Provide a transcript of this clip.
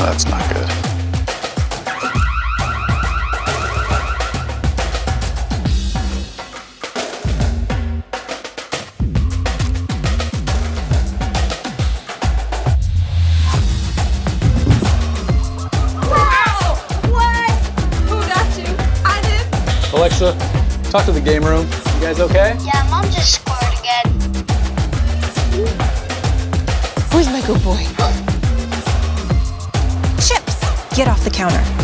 That's not good. Alexa, talk to the game room. You guys okay? Yeah, Mom just scored again. Where's my good boy? Chips! Get off the counter.